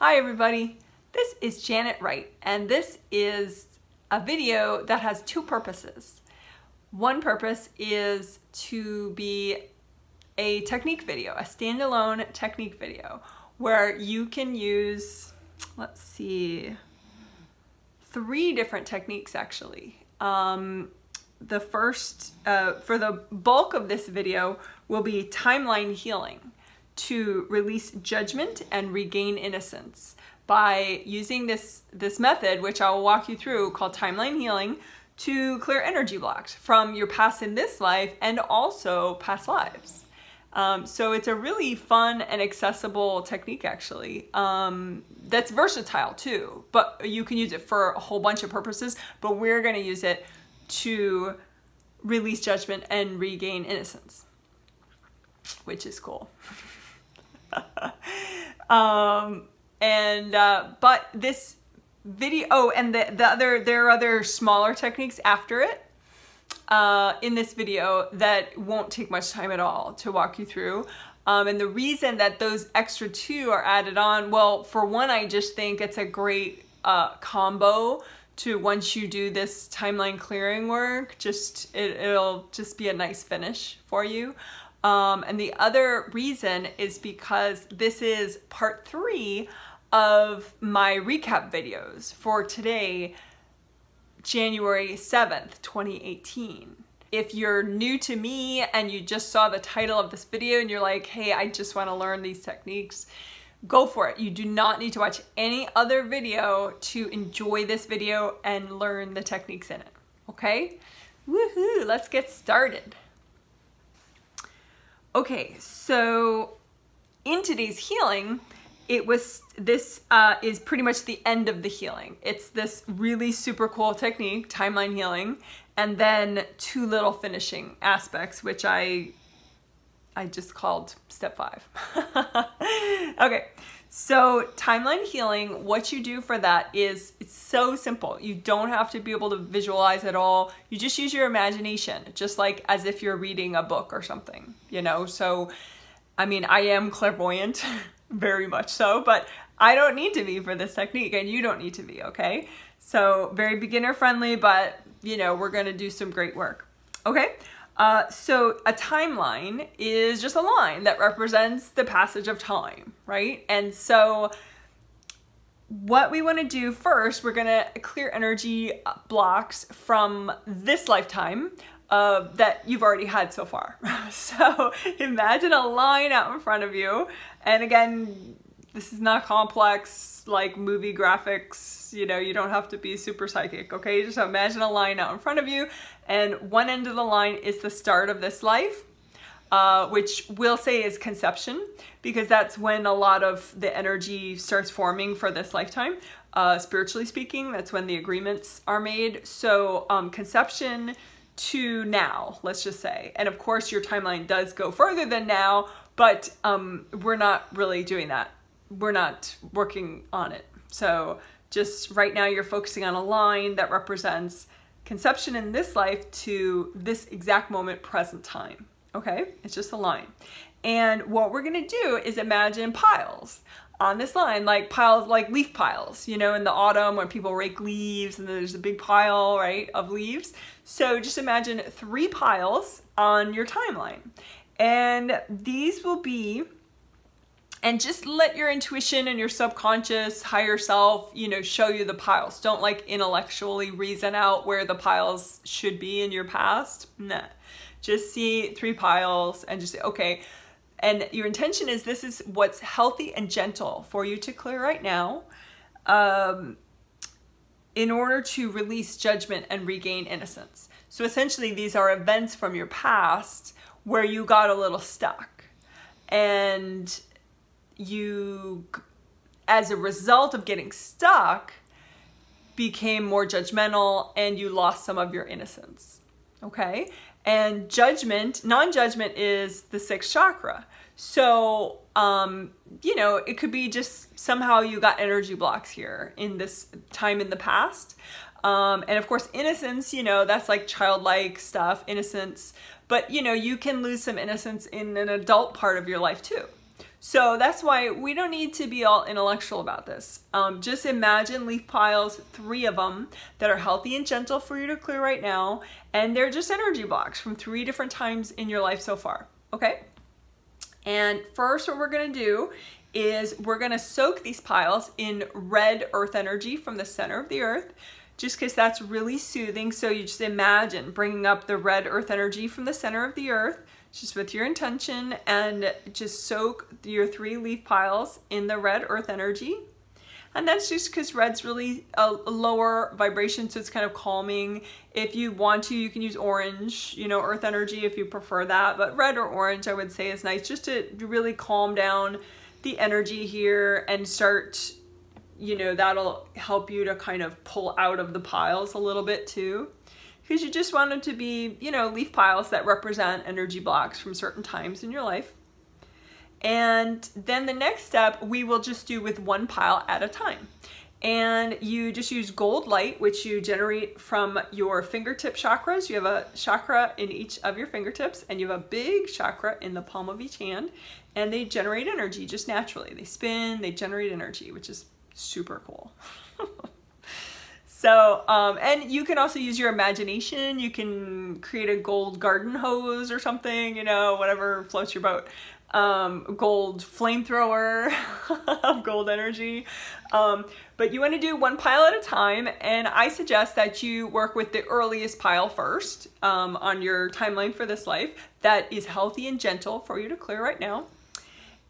Hi everybody, this is Janet Wright, and this is a video that has two purposes. One purpose is to be a technique video, a standalone technique video, where you can use, let's see, 3 different techniques actually. The first, for the bulk of this video, will be timeline healing, to release judgment and regain innocence by using this method, which I will walk you through, called timeline healing, to clear energy blocks from your past in this life and also past lives. So it's a really fun and accessible technique actually, that's versatile too, but you can use it for a whole bunch of purposes, but we're going to use it to release judgment and regain innocence, which is cool. But this video, oh, and there are other smaller techniques after it in this video that won't take much time at all to walk you through. And the reason that those extra 2 are added on, well, for one, I just think it's a great combo to, once you do this timeline clearing work, it'll just be a nice finish for you. And the other reason is because this is part 3 of my recap videos for today, January 7th, 2018. If you're new to me and you just saw the title of this video and you're like, hey, I just want to learn these techniques, go for it. You do not need to watch any other video to enjoy this video and learn the techniques in it, okay? Woohoo, let's get started. Okay, so in today's healing, this is pretty much the end of the healing. It's this really super cool technique, timeline healing, and then 2 little finishing aspects, which I just called step 5. Okay, so timeline healing, what you do for that is, it's so simple. You don't have to be able to visualize at all. You just use your imagination, just like as if you're reading a book or something, you know? So, I mean, I am clairvoyant, very much so, but I don't need to be for this technique, and you don't need to be, okay? So very beginner friendly, but you know, we're gonna do some great work, okay? So a timeline is just a line that represents the passage of time, right? And so what we want to do first, we're going to clear energy blocks from this lifetime that you've already had so far. So imagine a line out in front of you. And again, this is not complex like movie graphics, you know, you don't have to be super psychic, okay? Just imagine a line out in front of you, and one end of the line is the start of this life, which we'll say is conception, because that's when a lot of the energy starts forming for this lifetime. Spiritually speaking, that's when the agreements are made. So conception to now, let's just say. And of course, your timeline does go further than now, but we're not really doing that. We're not working on it. So just right now you're focusing on a line that represents conception in this life to this exact moment, present time. Okay, it's just a line. And what we're gonna do is imagine piles on this line, like piles, like leaf piles, you know, in the autumn when people rake leaves and there's a big pile, right, of leaves. So just imagine 3 piles on your timeline. And these will be, and just let your intuition and your subconscious higher self, you know, show you the piles. Don't like intellectually reason out where the piles should be in your past. Nah, just see 3 piles and just say, okay. And your intention is, this is what's healthy and gentle for you to clear right now, in order to release judgment and regain innocence. So essentially these are events from your past where you got a little stuck, and you, as a result of getting stuck, became more judgmental and you lost some of your innocence, okay? And judgment, non-judgment is the 6th chakra. So, you know, it could be just somehow you got energy blocks here in this time in the past. And of course, innocence, you know, that's like childlike stuff, innocence. But, you know, you can lose some innocence in an adult part of your life too. So that's why we don't need to be all intellectual about this. Just imagine leaf piles, 3 of them, that are healthy and gentle for you to clear right now. And they're just energy blocks from 3 different times in your life so far, okay? And first what we're gonna do is we're gonna soak these piles in red earth energy from the center of the earth, just because that's really soothing. So you just imagine bringing up the red earth energy from the center of the earth, just with your intention, and just soak your 3 leaf piles in the red earth energy. And that's just because red's really a lower vibration, so it's kind of calming. If you want to, you can use orange, you know, earth energy if you prefer that, but red or orange I would say is nice, just to really calm down the energy here and start, you know, that'll help you to kind of pull out of the piles a little bit too. Because you just want them to be, you know, leaf piles that represent energy blocks from certain times in your life. And then the next step we will just do with 1 pile at a time. And you just use gold light, which you generate from your fingertip chakras. You have a chakra in each of your fingertips, and you have a big chakra in the palm of each hand, and they generate energy just naturally. They spin, they generate energy, which is super cool. So, and you can also use your imagination. You can create a gold garden hose or something, you know, whatever floats your boat. Gold flamethrower of gold energy. But you want to do 1 pile at a time, and I suggest that you work with the earliest pile first on your timeline for this life that is healthy and gentle for you to clear right now.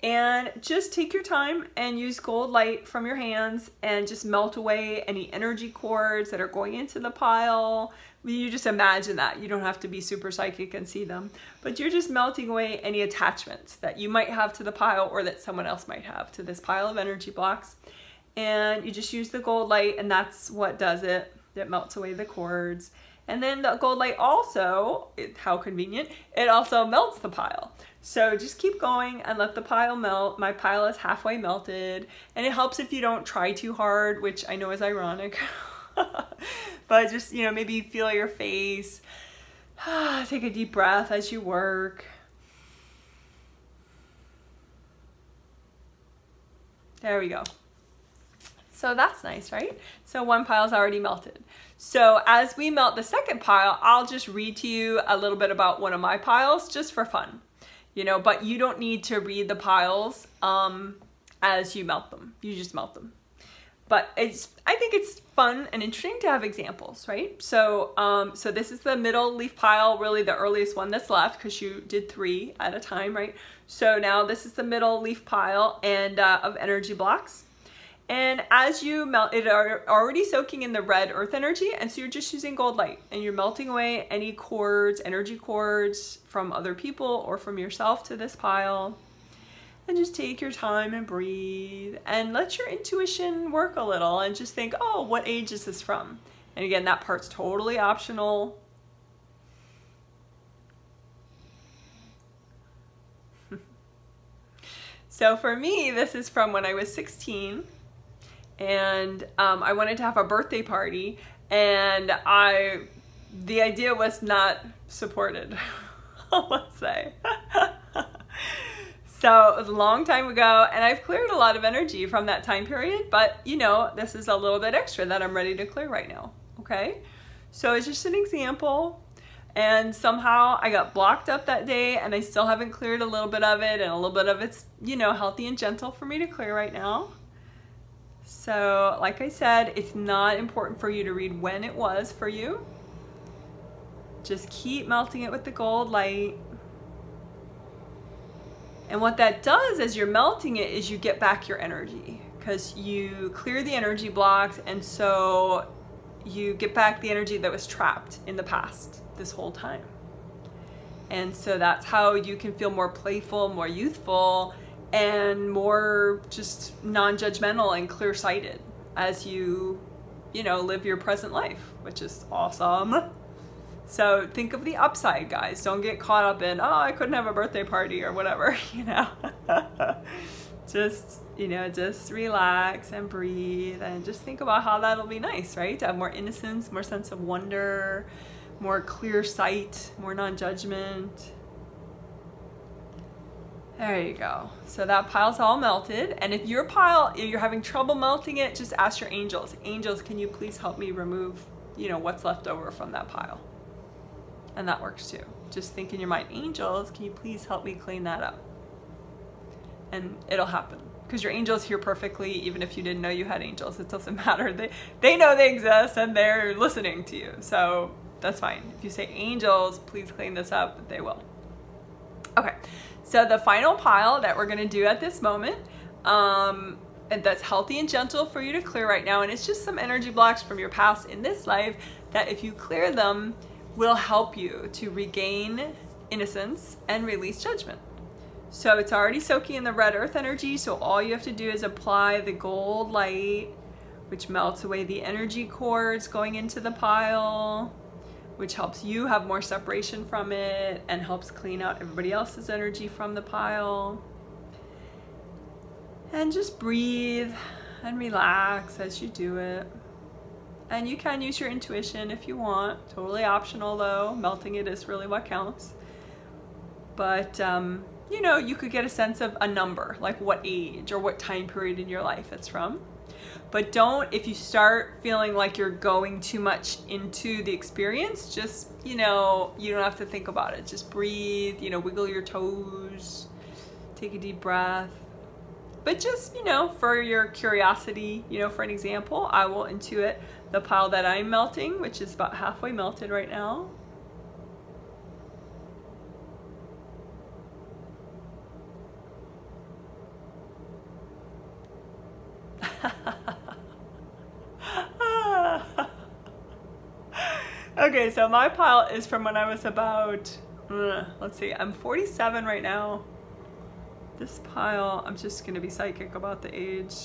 And just take your time and use gold light from your hands and just melt away any energy cords that are going into the pile. You just imagine that. You don't have to be super psychic and see them, but you're just melting away any attachments that you might have to the pile or that someone else might have to this pile of energy blocks. And you just use the gold light, and that's what does it. It melts away the cords. And then the gold light also, how convenient, it also melts the pile. So just keep going and let the pile melt. My pile is halfway melted, and it helps if you don't try too hard, which I know is ironic. But just, you know, maybe feel your face. Take a deep breath as you work. There we go. So that's nice, right? So 1 pile's already melted. So as we melt the second pile, I'll just read to you a little bit about one of my piles just for fun. You know, but you don't need to read the piles as you melt them. You just melt them. But I think it's fun and interesting to have examples, right? So, so this is the middle leaf pile, really the earliest one that's left because you did 3 at a time, right? So now this is the middle leaf pile and of energy blocks. And as you melt, it are already soaking in the red earth energy, and so you're just using gold light, and you're melting away any cords, energy cords from other people or from yourself to this pile. And just take your time and breathe and let your intuition work a little and just think, oh, what age is this from? And again, that part's totally optional. So for me, this is from when I was 16. And I wanted to have a birthday party, and the idea was not supported, let's say. So it was a long time ago, and I've cleared a lot of energy from that time period, but you know, this is a little bit extra that I'm ready to clear right now, okay? So it's just an example, and somehow I got blocked up that day, and I still haven't cleared a little bit of it, and a little bit of it's, you know, healthy and gentle for me to clear right now. So, like I said, it's not important for you to read when it was for you. Just keep melting it with the gold light. And what that does as you're melting it is you get back your energy, because you clear the energy blocks, and so you get back the energy that was trapped in the past this whole time. And so that's how you can feel more playful, more youthful, and more just non-judgmental and clear-sighted as you know, live your present life, which is awesome. So think of the upside, guys. Don't get caught up in, oh, I couldn't have a birthday party or whatever, you know. Just, you know, just relax and breathe and just think about how that'll be nice, right? To have more innocence, more sense of wonder, more clear sight, more non-judgment. There you go. So that pile's all melted. And if your pile, if you're having trouble melting it, just ask your angels. Angels, can you please help me remove, you know, what's left over from that pile? And that works too. Just think in your mind, angels, can you please help me clean that up? And it'll happen. Because your angels hear perfectly, even if you didn't know you had angels. It doesn't matter. They know they exist and they're listening to you. So that's fine. If you say, angels, please clean this up, they will. Okay. So the final pile that we're going to do at this moment, and that's healthy and gentle for you to clear right now, and it's just some energy blocks from your past in this life that if you clear them, will help you to regain innocence and release judgment. So it's already soaking in the red earth energy, so all you have to do is apply the gold light, which melts away the energy cords going into the pile, which helps you have more separation from it and helps clean out everybody else's energy from the pile. And just breathe and relax as you do it. And you can use your intuition if you want. Totally optional though. Melting it is really what counts. But you know, you could get a sense of a number, like what age or what time period in your life it's from. But don't, if you start feeling like you're going too much into the experience, just, you know, you don't have to think about it. Just breathe, you know, wiggle your toes, take a deep breath. But just, you know, for your curiosity, you know, for an example, I will intuit the pile that I'm melting, which is about halfway melted right now. Okay, so my pile is from when I was about, let's see, I'm 47 right now. This pile, I'm just gonna be psychic about the age.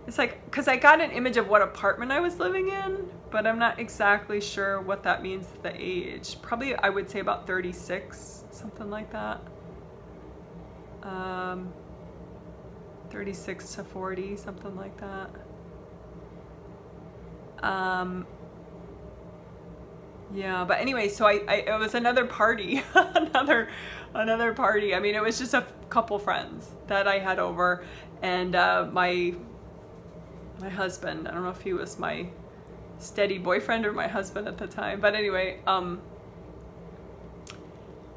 It's like, cause I got an image of what apartment I was living in, but I'm not exactly sure what that means, the age. Probably I would say about 36, something like that. 36 to 40, something like that. Yeah, but anyway, so it was another party, another party. I mean, it was just a couple friends that I had over, and my husband, I don't know if he was my steady boyfriend or my husband at the time, but anyway,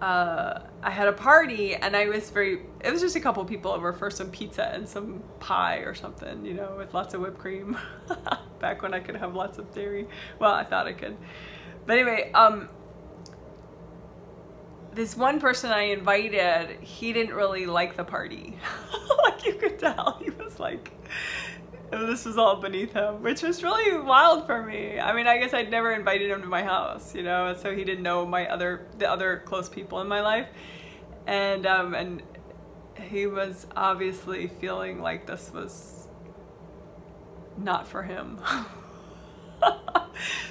I had a party and it was just a couple people over for some pizza and some pie or something, you know, with lots of whipped cream. Back when I could have lots of dairy. Well, I thought I could. But anyway, this one person I invited, he didn't really like the party. Like you could tell, he was like, this was all beneath him, which was really wild for me. I mean, I guess I'd never invited him to my house, you know, so he didn't know the other close people in my life. And he was obviously feeling like this was not for him.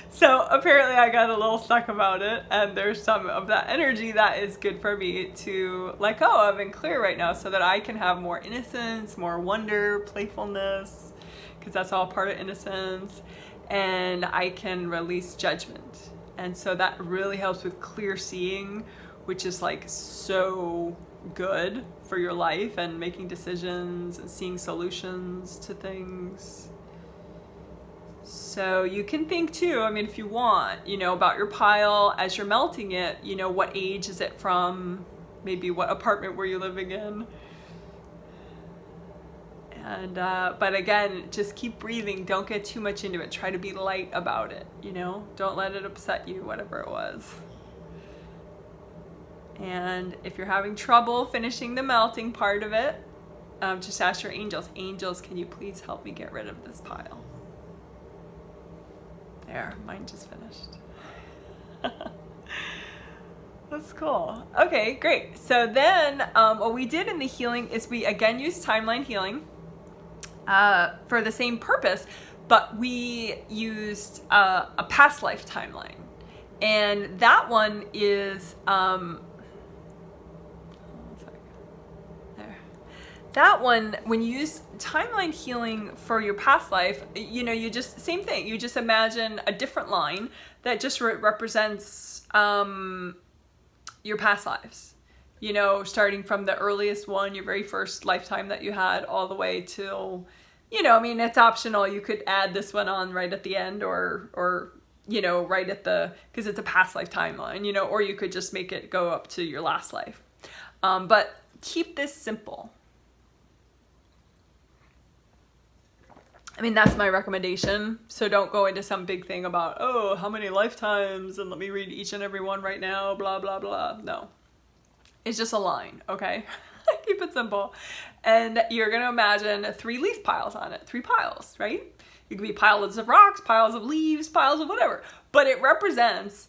So apparently I got a little stuck about it, and there's some of that energy that is good for me to let go of and clear right now so that I can have more innocence, more wonder, playfulness, because that's all part of innocence, and I can release judgment. And so that really helps with clear seeing, which is like so good for your life and making decisions and seeing solutions to things. So you can think too, I mean, if you want, you know, about your pile as you're melting it, you know, what age is it from? Maybe what apartment were you living in? And, but again, just keep breathing. Don't get too much into it. Try to be light about it, you know? Don't let it upset you, whatever it was. And if you're having trouble finishing the melting part of it, just ask your angels. Angels, can you please help me get rid of this pile? There, mine just finished. That's cool. Okay, great. So then what we did in the healing is we again used timeline healing for the same purpose, but we used a past life timeline. And that one is, that one, when you use timeline healing for your past life, you know, you just, same thing, you just imagine a different line that just represents your past lives. You know, starting from the earliest one, your very first lifetime that you had, all the way till, you know, I mean, it's optional. You could add this one on right at the end, or you know, right at the, because it's a past life timeline, you know, or you could just make it go up to your last life. But keep this simple. I mean, that's my recommendation. So don't go into some big thing about, oh, how many lifetimes, and let me read each and every one right now, blah, blah, blah. No. It's just a line, okay? Keep it simple. And you're going to imagine 3 leaf piles on it. 3 piles, right? It could be piles of rocks, piles of leaves, piles of whatever. But it represents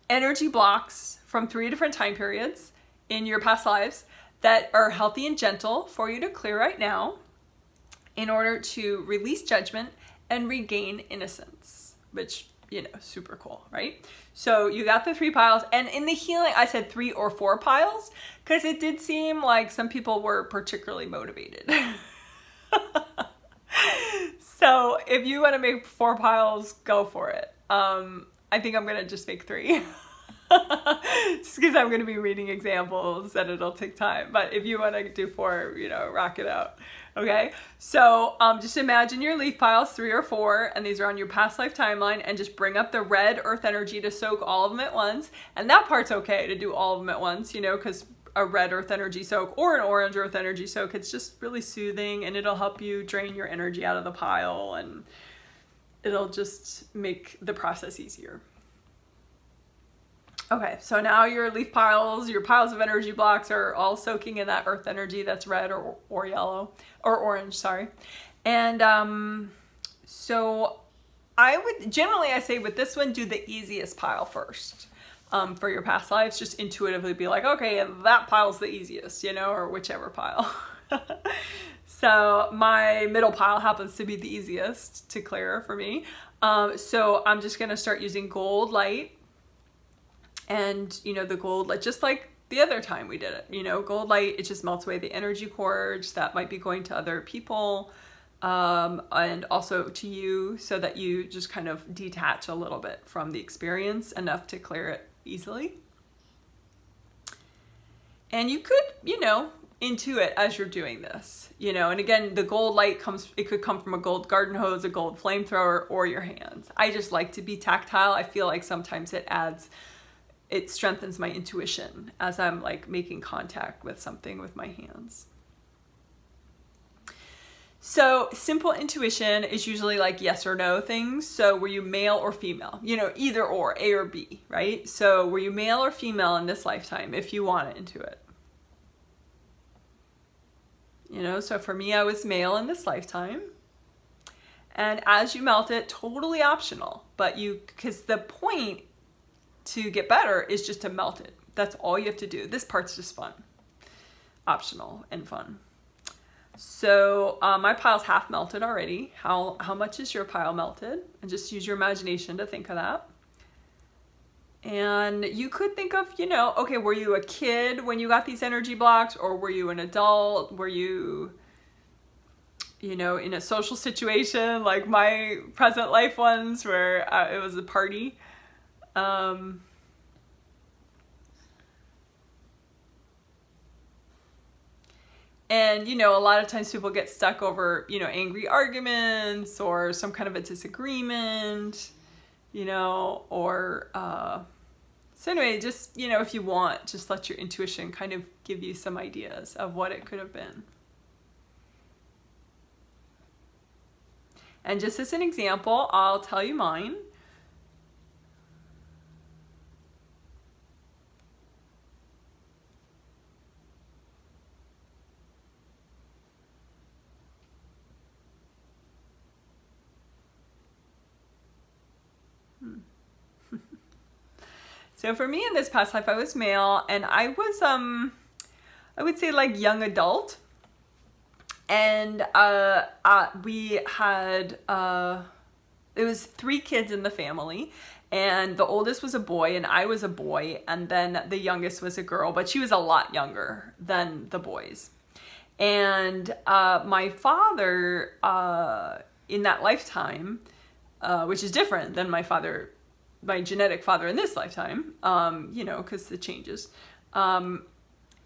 energy blocks from 3 different time periods in your past lives that are healthy and gentle for you to clear right now in order to release judgment and regain innocence, which, you know, super cool, right? So you got the 3 piles, and in the healing, I said 3 or 4 piles, because it did seem like some people were particularly motivated. So if you want to make 4 piles, go for it. I think I'm going to just make 3. Just because I'm going to be reading examples and it'll take time. But if you want to do 4, you know, rock it out. Okay, so just imagine your leaf piles, 3 or 4, and these are on your past life timeline, and just bring up the red earth energy to soak all of them at once. And that part's okay to do all of them at once, you know, because a red earth energy soak or an orange earth energy soak, it's just really soothing, and it'll help you drain your energy out of the pile, and it'll just make the process easier. Okay, so now your leaf piles, your piles of energy blocks are all soaking in that earth energy that's red or yellow, or orange, sorry. And so I would, generally I say with this one, do the easiest pile first for your past lives. Just intuitively be like, okay, that pile's the easiest, you know, or whichever pile. So my middle pile happens to be the easiest to clear for me. So I'm just gonna start using gold light. And, you know, the gold light, just like the other time we did it, you know, gold light, it just melts away the energy cords that might be going to other people, and also to you, so that you just kind of detach a little bit from the experience enough to clear it easily. And you could, you know, intuit as you're doing this, you know, and again, the gold light comes, it could come from a gold garden hose, a gold flamethrower, or your hands. I just like to be tactile. I feel like sometimes it strengthens my intuition as I'm like making contact with something with my hands. So simple intuition is usually like yes or no things. So were you male or female? You know, either or, A or B, right? So were you male or female in this lifetime if you want to intuit? You know, so for me, I was male in this lifetime. And as you melt it, totally optional, but because the point to get better is just to melt it. That's all you have to do. This part's just fun, optional and fun. So my pile's half melted already. How much is your pile melted? And just use your imagination to think of that. And you could think of, you know, okay, were you a kid when you got these energy blocks, or were you an adult? Were you, you know, in a social situation like my present life ones where it was a party? And, you know, a lot of times people get stuck over, you know, angry arguments or some kind of a disagreement, you know, or, so anyway, just, you know, if you want, just let your intuition kind of give you some ideas of what it could have been. And just as an example, I'll tell you mine. So for me in this past life, I was male, and I was, I would say like young adult. And we had, it was 3 kids in the family, and the oldest was a boy and I was a boy, and then the youngest was a girl, but she was a lot younger than the boys. And my father in that lifetime, which is different than my father my genetic father in this lifetime, you know, because it changes.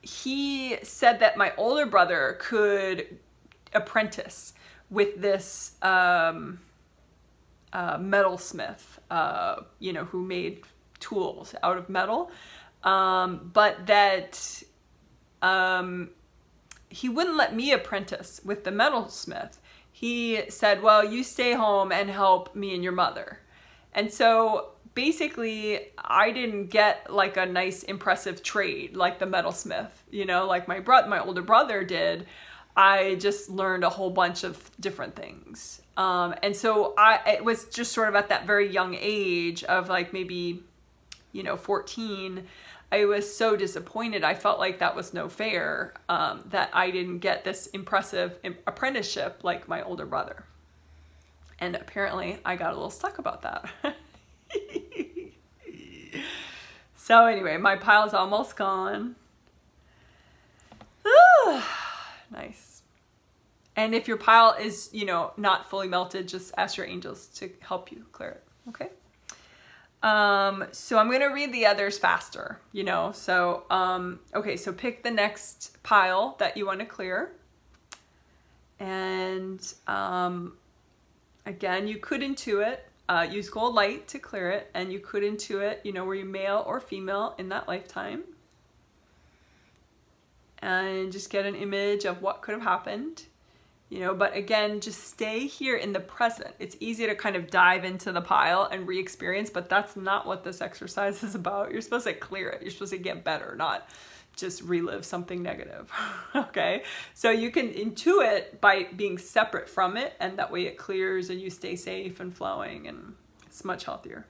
He said that my older brother could apprentice with this metalsmith, you know, who made tools out of metal, but that he wouldn't let me apprentice with the metalsmith. He said, well, you stay home and help me and your mother. And so basically I didn't get like a nice impressive trade like the metalsmith, you know, like my older brother did. I just learned a whole bunch of different things. And so it was just sort of at that very young age of like maybe, you know, 14, I was so disappointed. I felt like that was no fair, that I didn't get this impressive apprenticeship like my older brother. And apparently I got a little stuck about that. So anyway, my pile's almost gone. Nice. And if your pile is, you know, not fully melted, just ask your angels to help you clear it. Okay. So I'm going to read the others faster, you know, so, okay, so pick the next pile that you want to clear. And, again, you could intuit, use gold light to clear it, and you could intuit, you know, were you male or female in that lifetime? And just get an image of what could have happened. You know, but again, just stay here in the present. It's easy to kind of dive into the pile and re-experience, but that's not what this exercise is about. You're supposed to clear it. You're supposed to get better, not just relive something negative. Okay, so you can intuit by being separate from it, and that way it clears and you stay safe and flowing, and it's much healthier.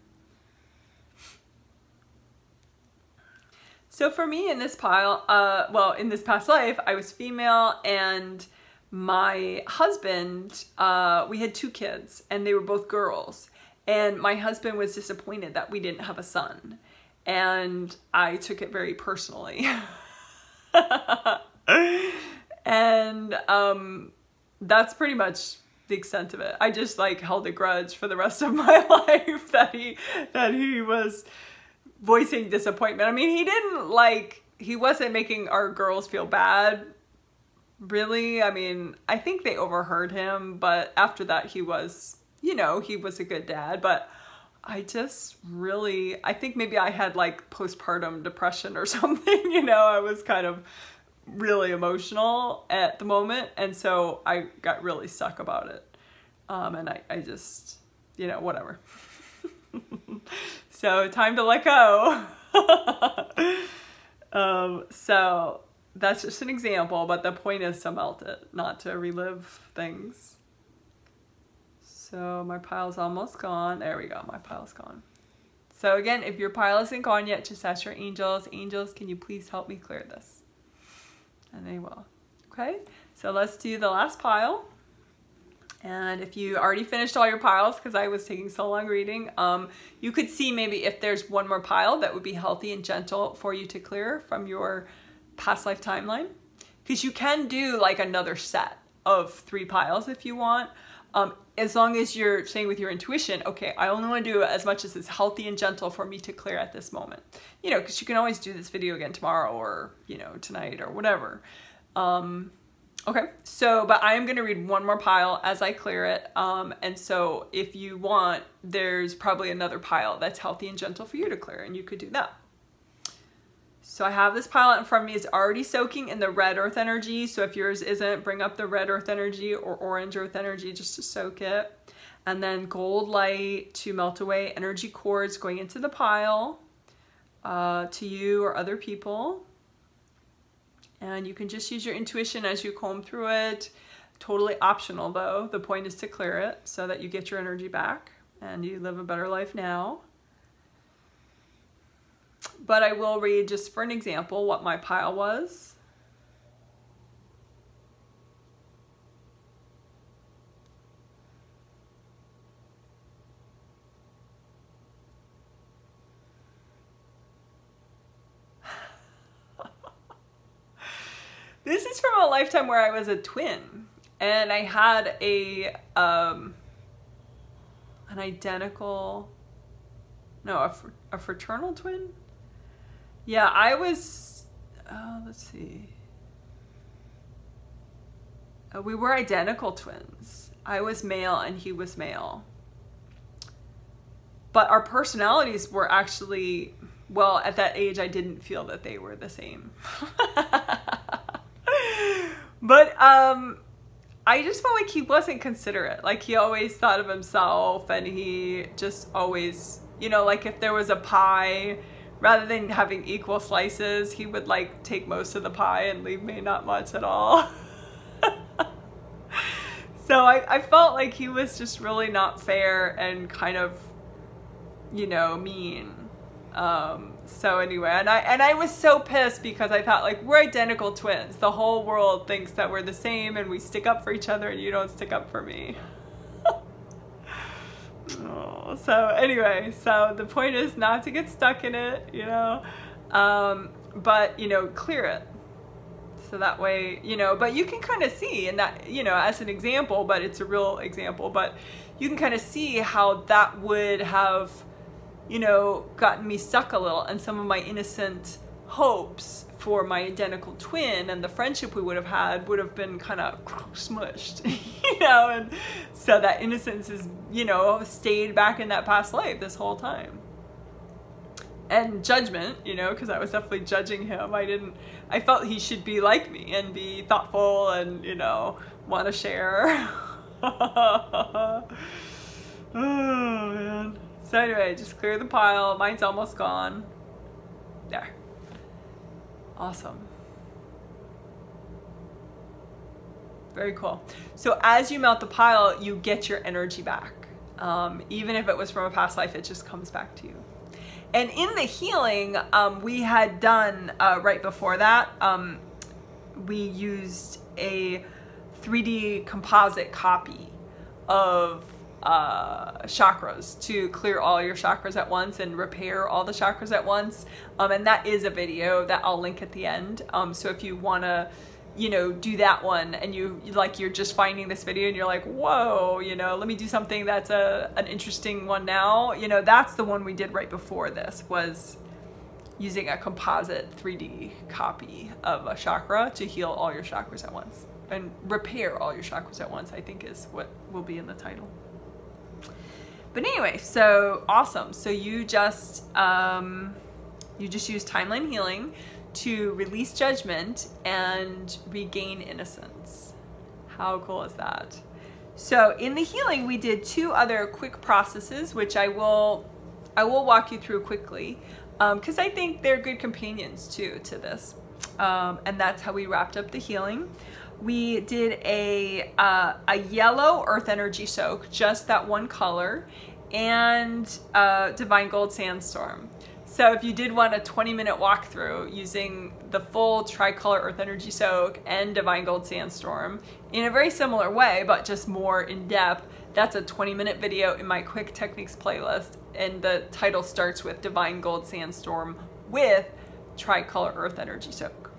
So for me in this pile, well, in this past life, I was female, and my husband, we had 2 kids and they were both girls, and my husband was disappointed that we didn't have a son, and I took it very personally. And that's pretty much the extent of it. I just like held a grudge for the rest of my life that he was voicing disappointment. I mean, he wasn't making our girls feel bad. Really, I mean, I think they overheard him, but after that he was, you know, he was a good dad, but I just really, I think maybe I had like postpartum depression or something, you know, I was kind of really emotional at the moment, and so I got really stuck about it, and I just, you know, whatever. So time to let go. So that's just an example, but the point is to melt it, not to relive things. So my pile's almost gone. There we go, my pile's gone. So again, if your pile isn't gone yet, just ask your angels, angels, can you please help me clear this? And they will. Okay, so let's do the last pile. And if you already finished all your piles, because I was taking so long reading, you could see maybe if there's one more pile that would be healthy and gentle for you to clear from your past life timeline, because you can do like another set of 3 piles if you want, as long as you're saying with your intuition, okay, I only want to do as much as is healthy and gentle for me to clear at this moment, you know, because you can always do this video again tomorrow, or, you know, tonight or whatever. Okay, so, but I am going to read one more pile as I clear it, and so if you want, there's probably another pile that's healthy and gentle for you to clear, and you could do that. So I have this pile out in front of me. It's already soaking in the red earth energy. So if yours isn't, bring up the red earth energy or orange earth energy just to soak it. And then gold light to melt away energy cords going into the pile to you or other people. And you can just use your intuition as you comb through it. Totally optional though. The point is to clear it so that you get your energy back and you live a better life now. But I will read, just for an example, what my pile was. This is from a lifetime where I was a twin, and I had an identical No, a fraternal twin? Yeah, I was, let's see. We were identical twins. I was male and he was male. But our personalities were actually, well, at that age, I didn't feel that they were the same. But I just felt like he wasn't considerate. Like, he always thought of himself, and he just always, you know, like if there was a pie, rather than having equal slices, he would like take most of the pie and leave me not much at all. So I felt like he was just really not fair and kind of, you know, mean. So anyway, and I was so pissed because I thought, like, we're identical twins. The whole world thinks that we're the same and we stick up for each other, and you don't stick up for me. Oh, so anyway, so the point is not to get stuck in it, you know, but, you know, clear it. So that way, you know, but you can kind of see, and that, you know, as an example, but it's a real example, but you can kind of see how that would have, you know, gotten me stuck a little, and some of my innocent hopes for my identical twin and the friendship we would have had would have been kind of smushed, you know, and so that innocence is, you know, stayed back in that past life this whole time. And judgment, you know, because I was definitely judging him. I felt he should be like me and be thoughtful and, you know, want to share. Oh, man. So anyway, just clear the pile. Mine's almost gone. There. Awesome. Very cool. So as you melt the pile, you get your energy back. Even if it was from a past life, it just comes back to you. And in the healing we had done right before that, we used a 3D composite copy of chakras to clear all your chakras at once and repair all the chakras at once. And that is a video that I'll link at the end. So if you want to, you know, do that one, and you're just finding this video and you're like, whoa, you know, let me do something that's an interesting one now. You know, that's the one we did right before this, was using a composite 3D copy of a chakra to heal all your chakras at once and repair all your chakras at once, I think is what will be in the title. But anyway, so awesome. So you just use timeline healing to release judgment and regain innocence. How cool is that? So in the healing, we did 2 other quick processes, which I will walk you through quickly, because I think they're good companions too to this. And that's how we wrapped up the healing. We did a yellow earth energy soak, just that one color, and divine gold sandstorm. So if you did want a 20-minute walkthrough using the full tricolor earth energy soak and divine gold sandstorm in a very similar way, but just more in depth, that's a 20-minute video in my quick techniques playlist. And the title starts with divine gold sandstorm with tricolor earth energy soak.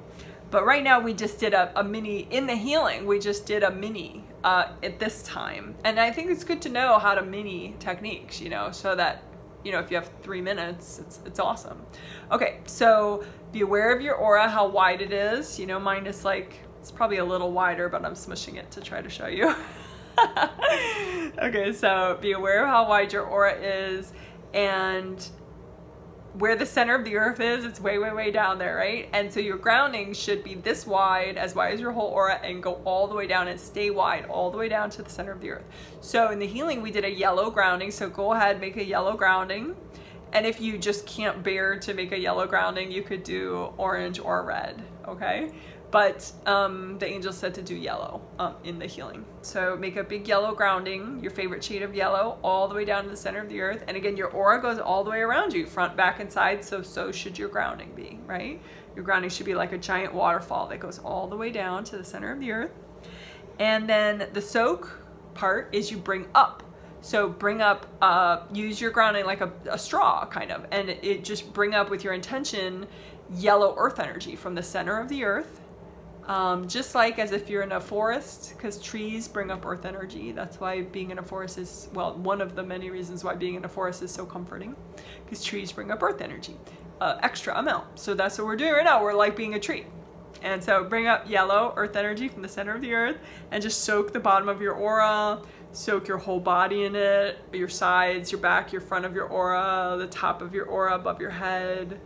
But right now we just did a mini, in the healing, we just did a mini at this time. And I think it's good to know how to mini techniques, you know, so that, you know, if you have 3 minutes, it's awesome. Okay, so be aware of your aura, how wide it is. You know, mine is like, it's probably a little wider, but I'm smushing it to try to show you. Okay, so be aware of how wide your aura is, and where the center of the earth is, it's way, way, way down there, right? And so your grounding should be this wide, as wide as your whole aura, and go all the way down and stay wide all the way down to the center of the earth. So in the healing, we did a yellow grounding. So go ahead, make a yellow grounding. And if you just can't bear to make a yellow grounding, you could do orange or red, okay? But the angel said to do yellow in the healing. So make a big yellow grounding, your favorite shade of yellow, all the way down to the center of the earth. And again, your aura goes all the way around you, front, back, and side. So should your grounding be, right? Your grounding should be like a giant waterfall that goes all the way down to the center of the earth. And then the soak part is you bring up. So bring up, use your grounding like a straw kind of, and it just bring up with your intention yellow earth energy from the center of the earth Just like as if you're in a forest, because trees bring up earth energy. That's why being in a forest is, well, one of the many reasons why being in a forest is so comforting, because trees bring up earth energy, extra amount. So that's what we're doing right now. We're like being a tree. And so bring up yellow earth energy from the center of the earth and just soak the bottom of your aura, soak your whole body in it, your sides, your back, your front of your aura, the top of your aura, above your head.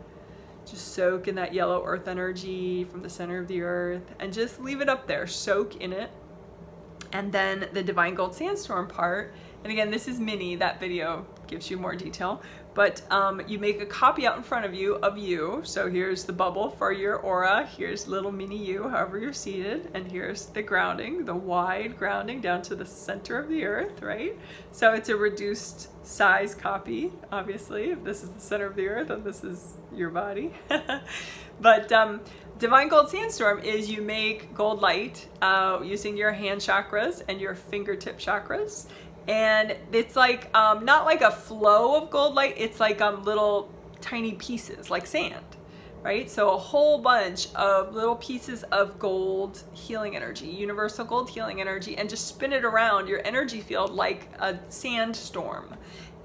Just soak in that yellow earth energy from the center of the earth and just leave it up there, soak in it. And then the divine gold sandstorm part, and again, this is mini, that video gives you more detail, but you make a copy out in front of you. So here's the bubble for your aura, here's little mini you, however you're seated, and here's the grounding, the wide grounding down to the center of the earth, right? So it's a reduced size copy, obviously, if this is the center of the earth and this is your body. But divine gold sandstorm is you make gold light using your hand chakras and your fingertip chakras. And it's like, not like a flow of gold light, it's like little tiny pieces, like sand, right? So a whole bunch of little pieces of gold healing energy, universal gold healing energy, and just spin it around your energy field like a sandstorm.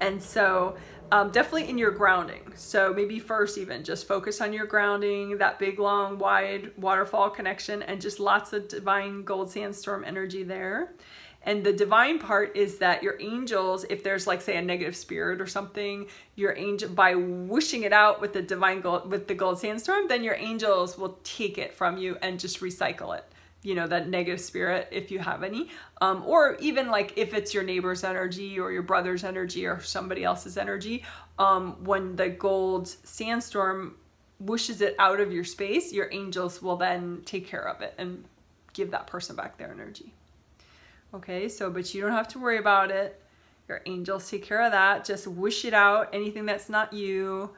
And so definitely in your grounding. So maybe first even just focus on your grounding, that big, long, wide waterfall connection, and just lots of divine gold sandstorm energy there. And the divine part is that your angels, if there's like say a negative spirit or something, your angel, by wishing it out with the divine gold, with the gold sandstorm, then your angels will take it from you and just recycle it. You know, that negative spirit, if you have any, or even like if it's your neighbor's energy or your brother's energy or somebody else's energy, when the gold sandstorm wishes it out of your space, your angels will then take care of it and give that person back their energy. Okay, so, but you don't have to worry about it. Your angels take care of that. Just wish it out, anything that's not you,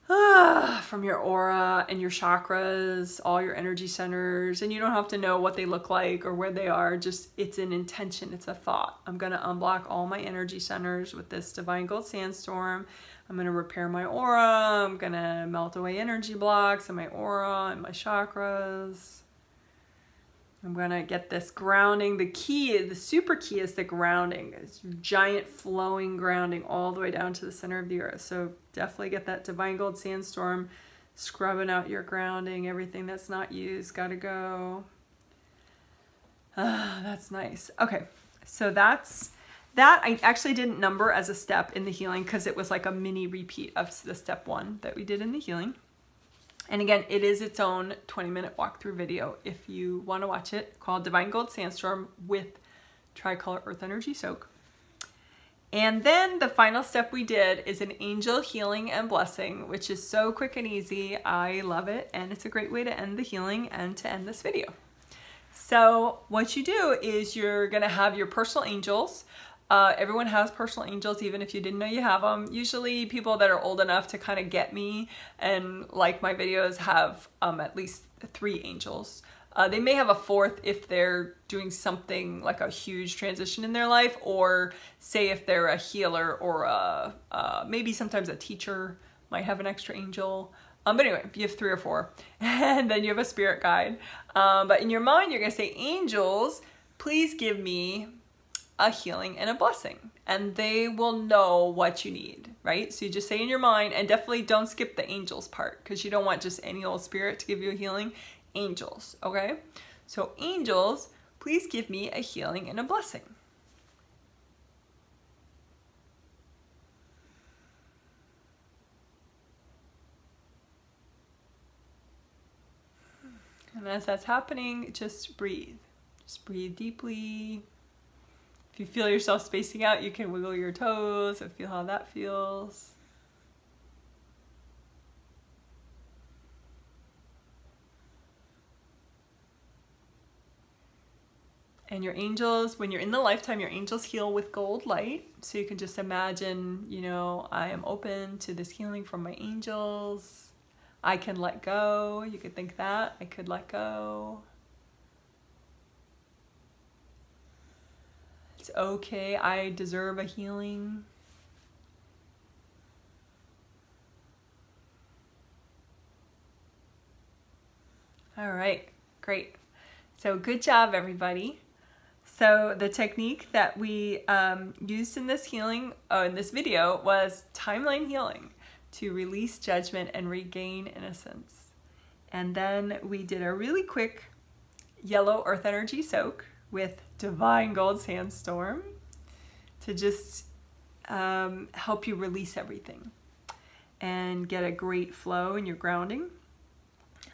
from your aura and your chakras, all your energy centers. And you don't have to know what they look like or where they are. Just, it's an intention, it's a thought. I'm gonna unblock all my energy centers with this divine gold sandstorm. I'm gonna repair my aura. I'm gonna melt away energy blocks in my aura and my chakras. I'm gonna get this grounding. The key, the super key is the grounding. It's giant flowing grounding all the way down to the center of the earth. So definitely get that divine gold sandstorm, scrubbing out your grounding. Everything that's not used, gotta go. That's nice. Okay, so that's that. I actually didn't number as a step in the healing because it was like a mini repeat of the step one that we did in the healing. And again, it is its own 20-minute walkthrough video if you want to watch it, called Divine Gold Sandstorm with Tricolor Earth Energy Soak. And then the final step we did is an angel healing and blessing, which is so quick and easy. I love it, and it's a great way to end the healing and to end this video. So what you do is you're going to have your personal angels. Everyone has personal angels, even if you didn't know you have them. Usually people that are old enough to kind of get me and like my videos have at least 3 angels. They may have a 4th if they're doing something like a huge transition in their life, or say if they're a healer or maybe sometimes a teacher might have an extra angel. But anyway, you have 3 or 4, and then you have a spirit guide. But in your mind, you're gonna say, angels, please give me a healing and a blessing, and they will know what you need, right? So you just say in your mind, and definitely don't skip the angels part, because you don't want just any old spirit to give you a healing. Angels, okay? So angels, please give me a healing and a blessing. And as that's happening, just breathe. Just breathe deeply. If you feel yourself spacing out, you can wiggle your toes and feel how that feels. And your angels, when you're in the lifetime, your angels heal with gold light. So you can just imagine, you know, I am open to this healing from my angels. I can let go. You could think that. I could let go. It's okay, I deserve a healing. All right, great. So good job, everybody. So the technique that we used in this healing, in this video, was timeline healing to release judgment and regain innocence. And then we did a really quick yellow earth energy soak with divine gold sandstorm to just help you release everything and get a great flow in your grounding.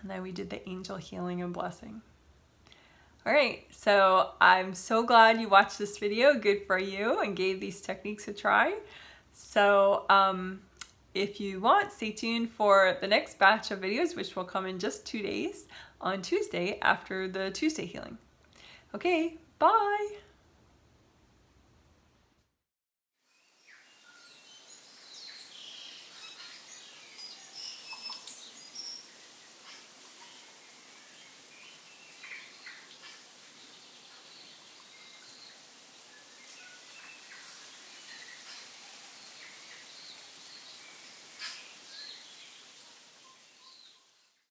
And then we did the angel healing and blessing. All right, so I'm so glad you watched this video. Good for you, and gave these techniques a try. So if you want, stay tuned for the next batch of videos, which will come in just 2 days on Tuesday after the Tuesday healing. Okay, bye.